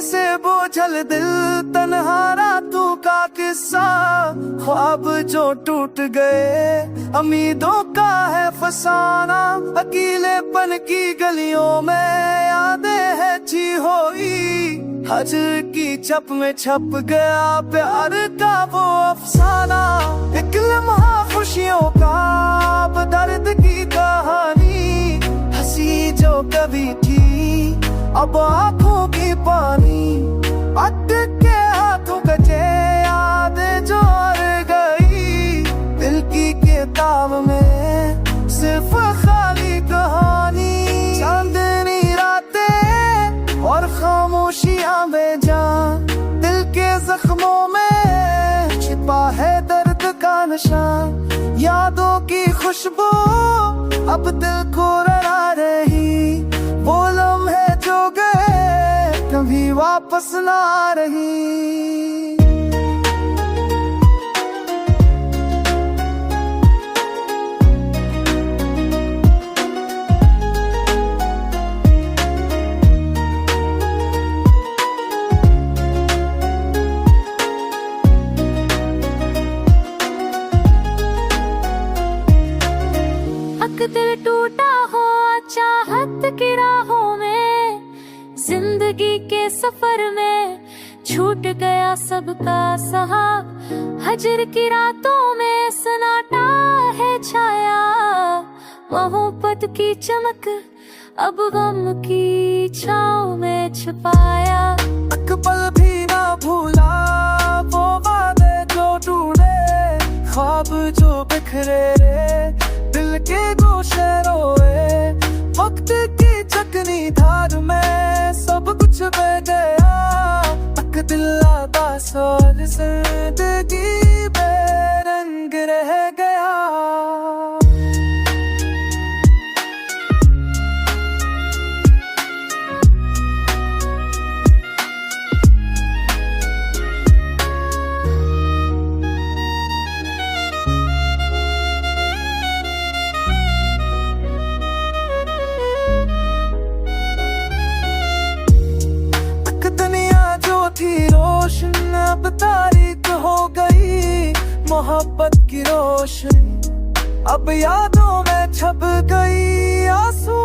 से बोझल दिल तन्हा रातों का किस्सा, ख्वाब जो टूट गए उम्मीदों का है फसाना। अकेलेपन की गलियों में यादें है जी होई, हजर की छप में छप गया प्यार का वो अफसाना। एक लम्हा खुशियों का अब दर्द की कहानी, हंसी जो कभी थी अब आंखों की पानी। अटक के हाथों कचे यादें जो हार गई, दिल की किताब में सिर्फ खाली कहानी। चांदनी रातें और खामोशियां बेजान, दिल के जख्मों में छिपा है दर्द का निशान। यादों की खुशबू अब दिल को रुला रही, वो लम्हे जो गए कभी वापस ना रही। दिल टूटा हो चाहत की राहों में, जिंदगी के सफर में छूट गया सबका साथ। हजर की रातों में सन्नाटा है छाया, मोहब्बत की चमक अब गम की छाँव में छुपाया। पल भी ना भूला वो वादे जो टूटे, ख्वाब जो बिखरे दिल के गोशे रोए। वक्त की चकनी धार में सब कुछ बह गया, तक दिल आता सोल जिंदगी बेरंग रह गया। थी रोशन अब तारीक हो गई, मोहब्बत की रोशनी अब यादों में छप गई। आंसू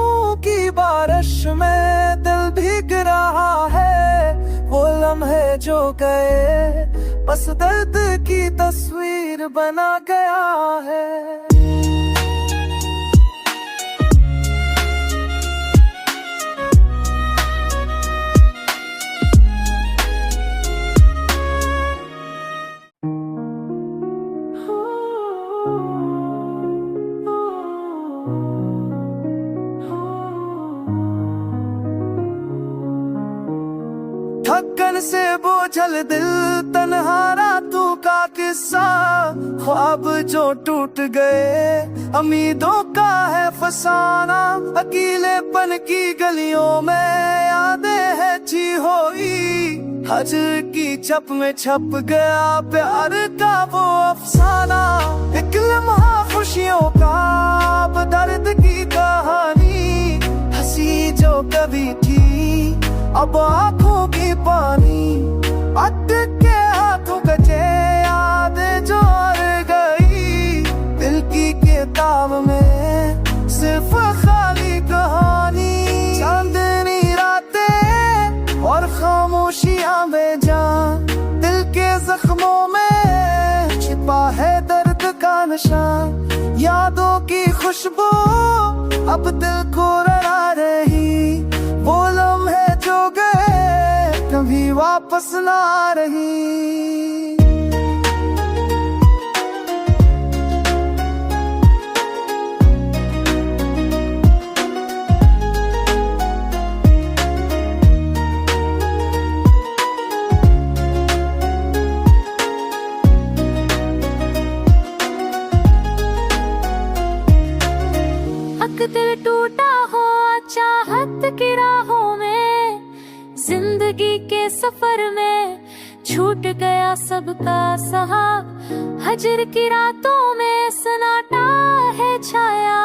की बारिश में दिल भीग रहा है, वो लम्हे जो गए बस दर्द की तस्वीर बना गया है। थकन से बोझल दिल तन्हा रातों का किस्सा, ख्वाब जो टूट गए उम्मीदों का है फसाना। अकेलेपन की गलियों में यादें है जी होई, हजर की छप में छप गया प्यार का वो अफसाना। एक लम्हा खुशियों का अब दर्द की कहानी, हंसी जो कभी थी अब आंखों की पानी। अटक के हाथों कचे यादें जो हार गई, दिल की किताब में सिर्फ खाली कहानी। चांदनी रातें और खामोशियां बेजान, दिल के जख्मों में छिपा है दर्द का निशान। यादों की खुशबू अब दिल को रुला रही, वो लम्हे जो गए कभी वापस ना रही। दिल टूटा हो चाहत की राहों में, जिंदगी के सफर में छूट गया सबका साथ। हजर की रातों में सन्नाटा है छाया,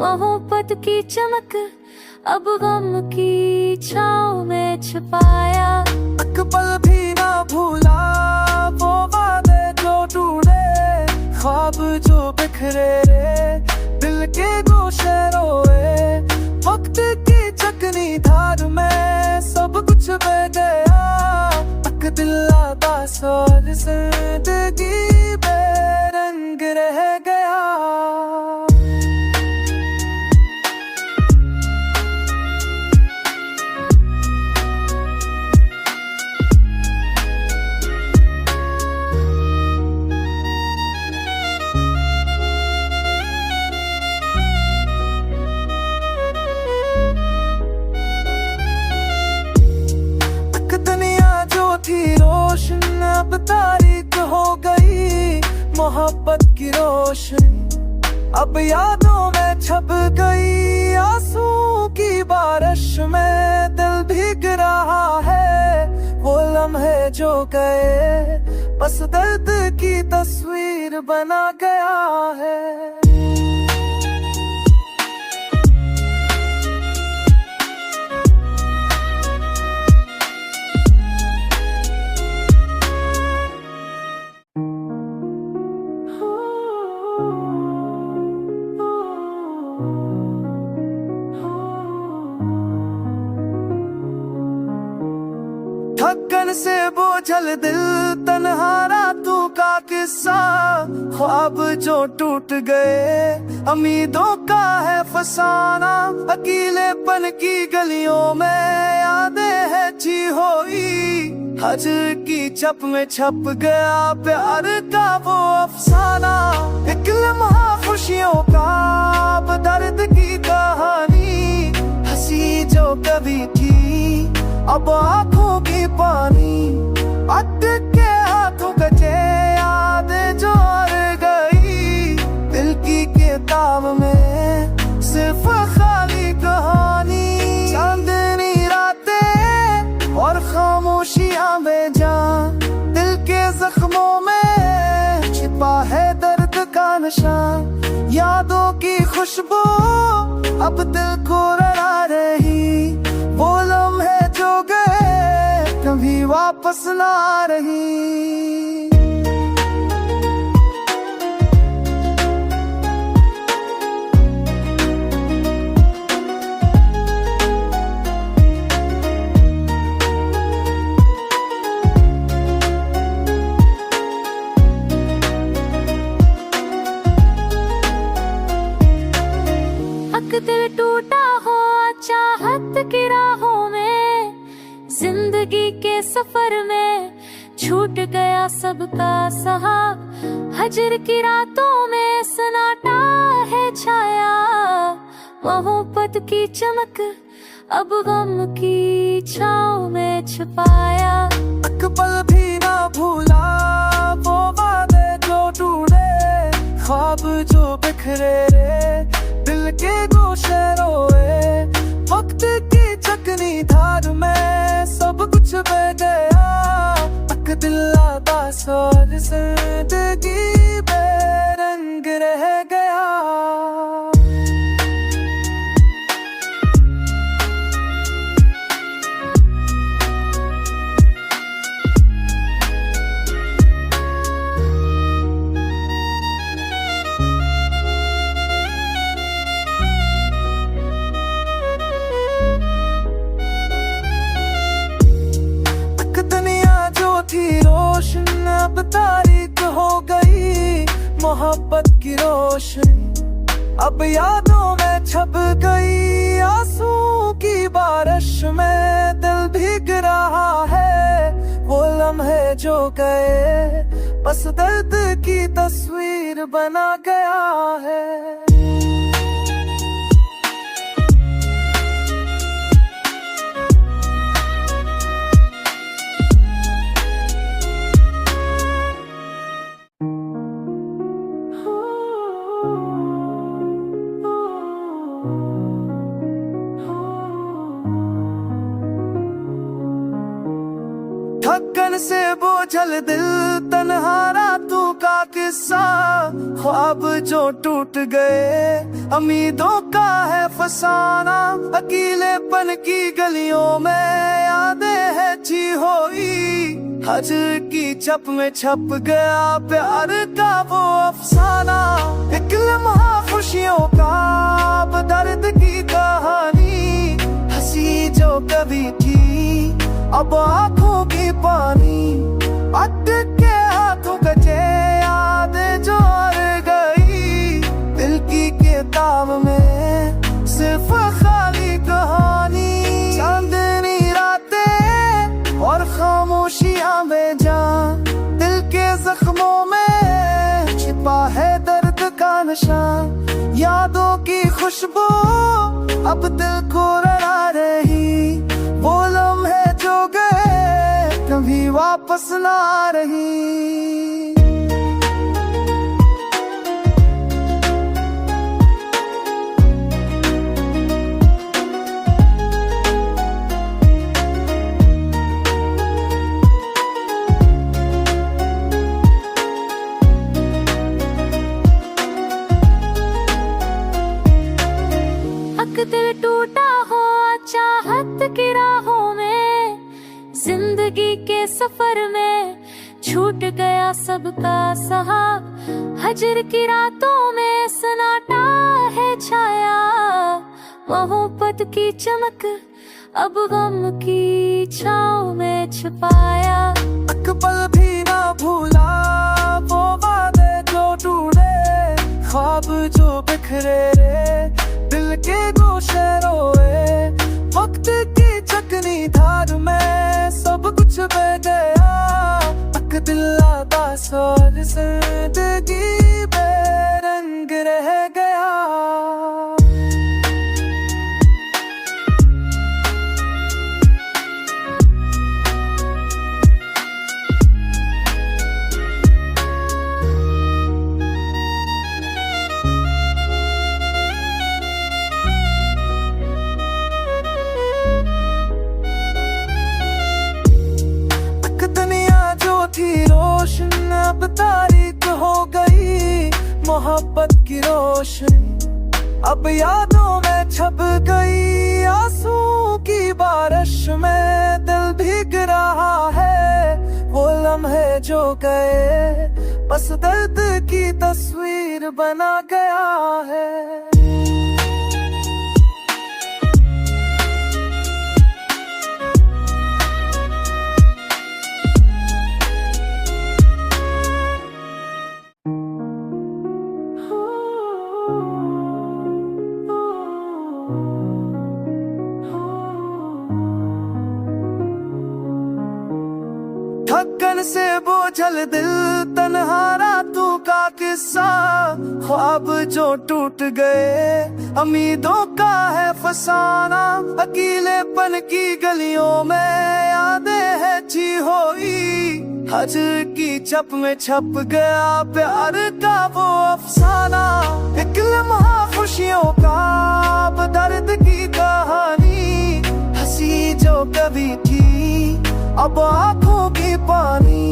मोहब्बत की चमक अब गम की छाँव में छुपाया। एक पल भी ना भूला वो वादे जो टूटे, ख्वाब जो बिखरे, दिल के गोशे रोए। वक्त की चकनी धार में सब कुछ बह गया, एक दिल आदा साल जिंदगी बेरंग रह गया। थी रोशन अब तारीख हो गई, मोहब्बत की रोशनी अब यादों में छप गई। आंसू की बारिश में दिल भीग रहा है, वो लम्हे जो गए बस दर्द की तस्वीर बना गया है। थकन से बोझल दिल, तन्हा रातों का किस्सा, ख्वाब जो टूट गए, उम्मीदों का है फसाना। अकेलेपन की गलियों में यादें है जी होई, हजर की छप में छप गया प्यार का वो अफसाना। एक लम्हा खुशियों का, अब दर्द की कहानी, हंसी जो कभी थी अब आंखों की पानी। अटक के हाथों कचे यादें जो रह गई, दिल की किताब में सिर्फ खाली कहानी। चांदनी रातें और खामोशियां बेजान, दिल के जख्मों में छिपा है दर्द का निशान। यादों की खुशबू अब दिल को रुला रही, वो लम्हे जो गए कभी वापस ना रही। एक दिल टूटा हो चाहत की राहों में, जिंदगी के सफर में छूट गया सबका साथ। हजर की रातों में सन्नाटा है छाया, मोहब्बत की चमक अब गम की छाँव में छुपाया। एक पल भी ना भूला वो वादे जो टूटे, ख्वाब जो बिखरे, दिल के गोशे रोए। वक्त की चकनी धार में सब कुछ बह गया, एक दिल आदा साल जिंदगी बेरंग रह गया। थी रोशन अब तारीख हो गई, मोहब्बत की रोशनी अब यादों में छप गई। आंसू की बारिश में दिल भीग रहा है, वो लम्हे जो गए बस दर्द की तस्वीर बना गया है। थकन से बोझल दिल, तन्हा रातों का का किस्सा, ख्वाब जो टूट गए, उम्मीदों का है फसाना। अकेलेपन की गलियों में यादें है जी होई, हजर की छप में छप गया प्यार का वो अफसाना। एक लम्हा खुशियों का, अब दर्द की कहानी, हंसी जो कभी थी अब आंखों की पानी। अटके हाथों कचे यादें जो हर गई, दिल की किताब में सिर्फ खाली कहानी। चांदनी रातें और खामोशियां बेजान, दिल के जख्मों में छिपा है दर्द का निशान। यादों की खुशबू अब दिल को रुला रही, वो लम्हे जो गए कभी वापस ना रही। दिल टूटा हो चाहत की राहों में, जिंदगी के सफर में छूट गया सबका सहा। हजर की रातों में सन्नाटा है छाया, मोहब्बत की चमक अब गम की छाँव में छुपाया। अकबल भी ना भूला वो वादे जो टूटे, ख्वाब जो बिखरे, दिल के गोशे रोए। वक्त की चकनी धार में सब कुछ बह गया, अक दिल आता सोल जिंदगी बेरंग रह गया। थी रोशन अब तारीख हो गई, मोहब्बत की रोशनी अब यादों में छप गई। आंसू की बारिश में दिल भीग रहा है, वो लम्हे जो गए बस दर्द की तस्वीर बना गया है। थकन से बोझल दिल, तन्हा रातों का किस्सा, ख्वाब जो टूट गए, उम्मीदों का है फसाना। अकेलेपन की गलियों में यादें है जी होई, हजर की छप में छप गया प्यार का वो अफसाना। एक लम्हा खुशियों का, अब दर्द की कहानी, हंसी जो कभी थी अब आंखों की पानी।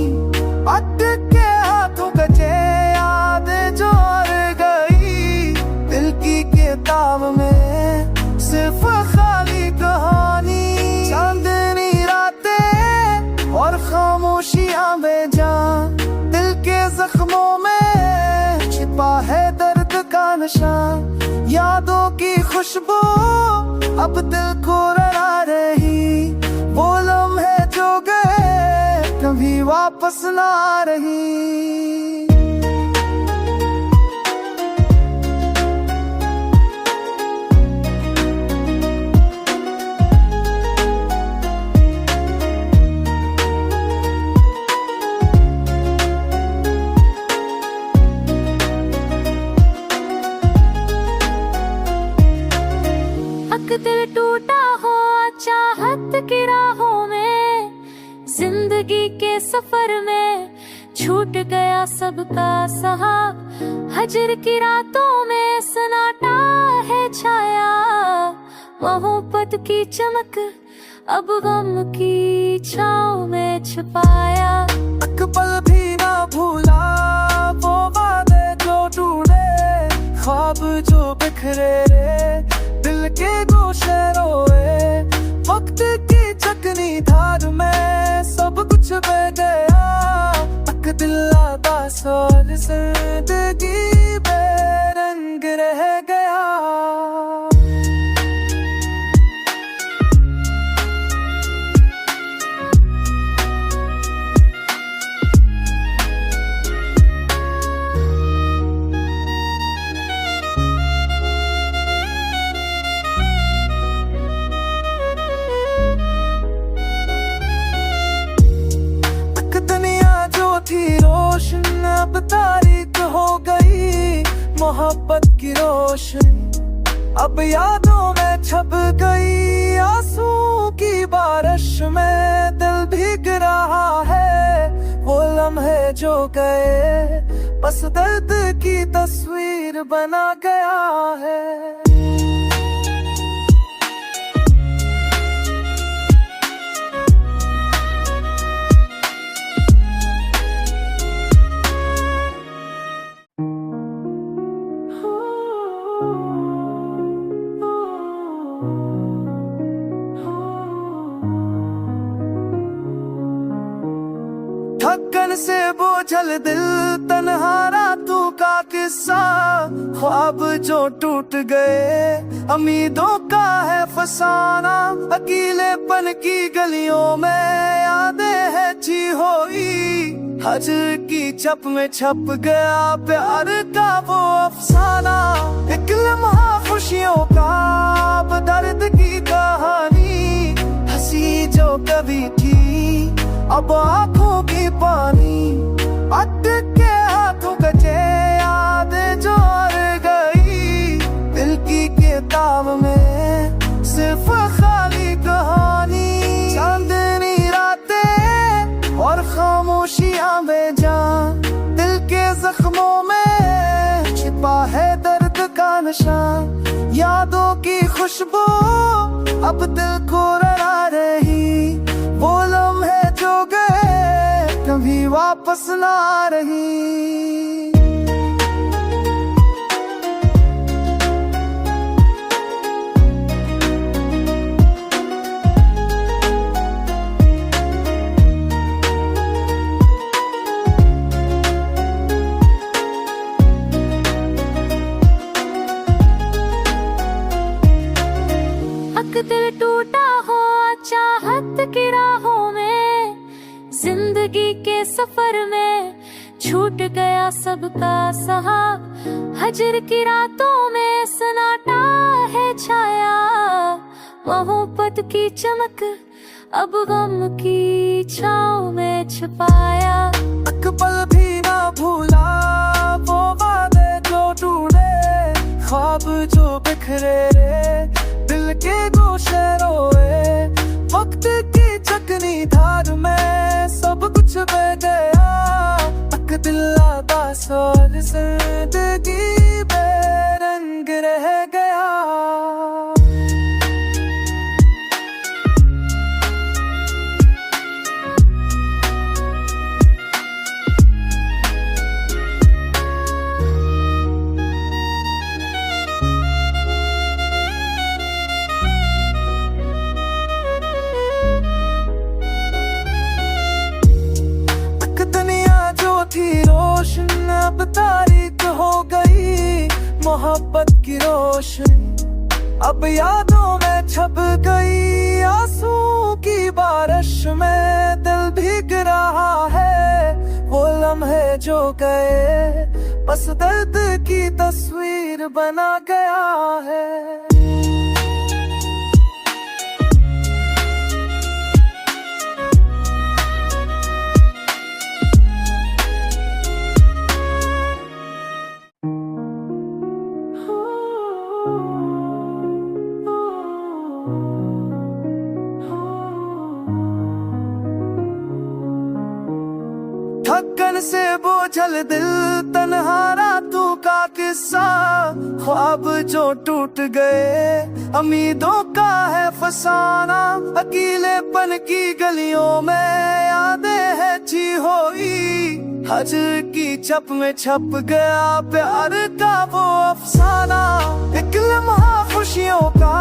अटके हाथों कचे यादें जो हर गई, दिल की किताब में सिर्फ खाली कहानी। चांदनी रातें और खामोशियां बेजान, दिल के जख्मों में छिपा है दर्द का निशान। यादों की खुशबू अब दिल को रुला रही, वो लम्हे जो गए कभी वापस ना रही। दिल टूटा हो चाहत की राहों में, जिंदगी के सफर में छूट गया सबका सहा। हजर की रातों में सन्नाटा है छाया, मोहब्बत की चमक अब गम की छाँव में छुपाया। अकबल भी ना भूला दिल आता सोल जिंदगी बेरंग रह गया। थी रोशन अब तारीख हो गई मोहब्बत की रोशनी, अब यादों में छप गई आंसू की बारिश में दिल भीग रहा है। वो लम्हे जो गए बस दर्द की तस्वीर बना गया है। थकन से बोझल दिल तन्हा रातों का किस्सा, ख्वाब जो टूट गए उम्मीदों का है फसाना। अकेलेपन की गलियों में यादें है जी होई, हजर की चप में छप गया प्यार का वो अफसाना। एक लम्हा खुशियों का अब दर्द की कहानी, हंसी जो कभी थी अब आंखों की पानी। अटक के हाथों कचे यादें जो हर गई, दिल की किताब में सिर्फ खाली कहानी। चांदनी रातें और खामोशियां बेजान, दिल के जख्मों में छिपा है दर्द का निशान। यादों की खुशबू अब दिल को रुला रही, वो लम्हे जो गए कभी वापस ना रही। हक दिल टूटा हो चाहत की राहों में, जिंदगी के सफर में छूट गया सबका सहा। हजर की रातों में सन्नाटा है छाया, मोहब्बत की चमक अब गम की छाँव में छुपाया। पल भी ना भूला वो वादे जो टूटे, ख्वाब जो बिखरे दिल के गोशे रोए। वक्त की चकनी धार में सब कुछ बह गया, अक दिल आता सोल जिंदगी बेरंग रह गया। थी रोशन अब तारीख हो गई मोहब्बत की रोशनी, अब यादों में छप गई आंसू की बारिश में दिल भीग रहा है। वो लम्हे जो गए बस दर्द की तस्वीर बना गया है। थकन से बोझल दिल तन्हा रातों का किस्सा, ख्वाब जो टूट गए उम्मीदों का है फसाना। अकेलेपन की गलियों में यादें है जी होई, हजर की चप में छप गया प्यार का वो अफसाना। एक लम्हा खुशियों का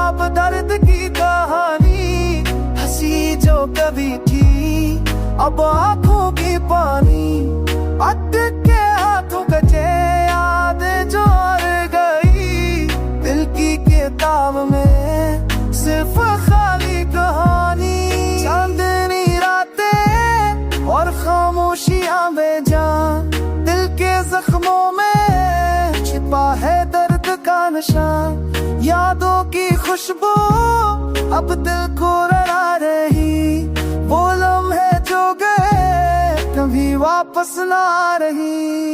अब दर्द की कहानी, हंसी जो कभी थी अब आंखों की पानी। जख्मों में छिपा है दर्द का निशान। यादों की खुशबू अब दिल को रुला रही, वो लम्हे जो गए कभी वापस ना रही।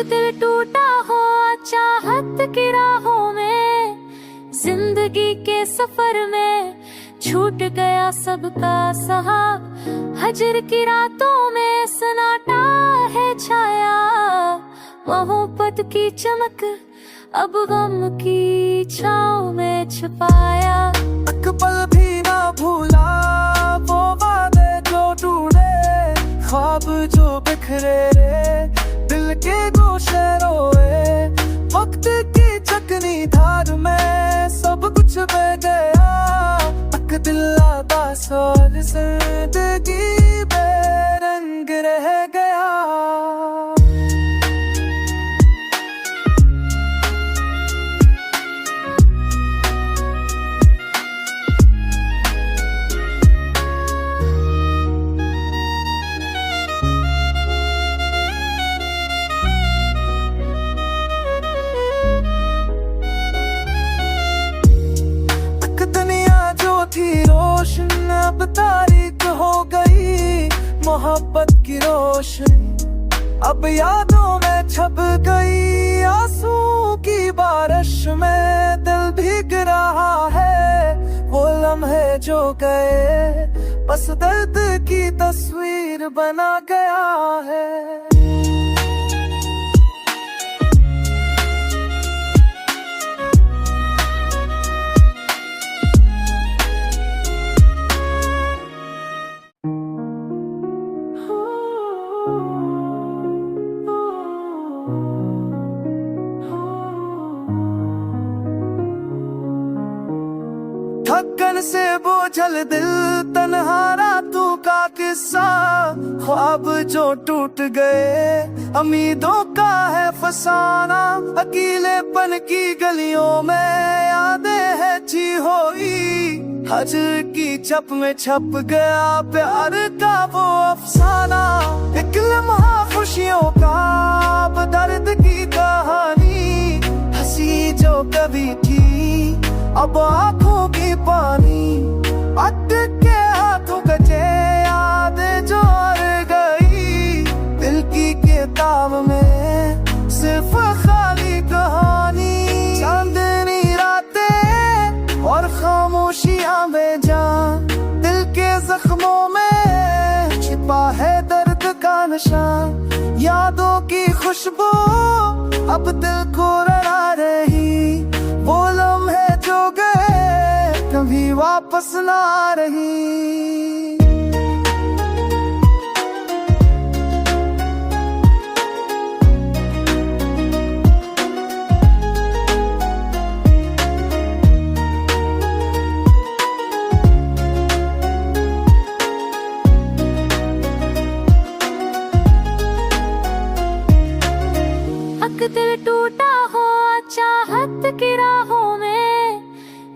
दिल टूटा हो चाहत की राहों में, जिंदगी के सफर में छूट गया सबका सहाब। हजर की रातों में सन्नाटा है छाया, मोहब्बत की चमक अब गम की छाँव में छुपाया। पल भी ना भूला वो वादे जो टूटे, ख्वाब जो बिखरे दिल के गोशे रोए। वक्त की चकनी धार में सब कुछ बह गया, तक दिल आदा सोल जिंदगी बेरंग रह गया। थी रोशन अब तारीक हो गई, मोहब्बत की रोशनी अब यादों में छप गई। आंसू की बारिश में दिल भीग रहा है, वो लम्हे जो गए बस दर्द की तस्वीर बना गया है। थकन से बोझल दिल तन्हा रातों का किस्सा, ख्वाब जो टूट गए उम्मीदों का है फसाना। अकेलेपन की गलियों में यादें है जी होई, हजर की चप में छप गया प्यार का वो अफसाना। एक लम्हा खुशियों का अब दर्द की कहानी, हंसी जो कभी थी अब आंखों की पानी। अटक के हाथों कचे यादें जो रह गई, दिल की किताब में सिर्फ खाली कहानी। चांदनी रातें और खामोशियां बेजान, दिल के जख्मों में छिपा है दर्द का निशान। यादों की खुशबू अब दिल को रुला रही, वो लम्हे जो गए कभी वापस ना रही। दिल टूटा हो चाहत की राहों में,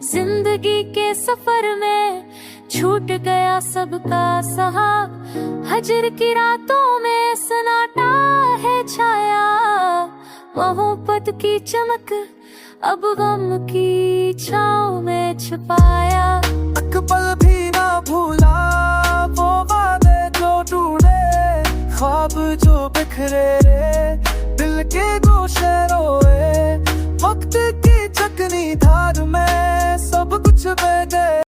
जिंदगी के सफर में छूट गया सबका सहाब। हजर की रातों में सन्नाटा है छाया, मोहब्बत की चमक अब गम की छाँव में छुपाया।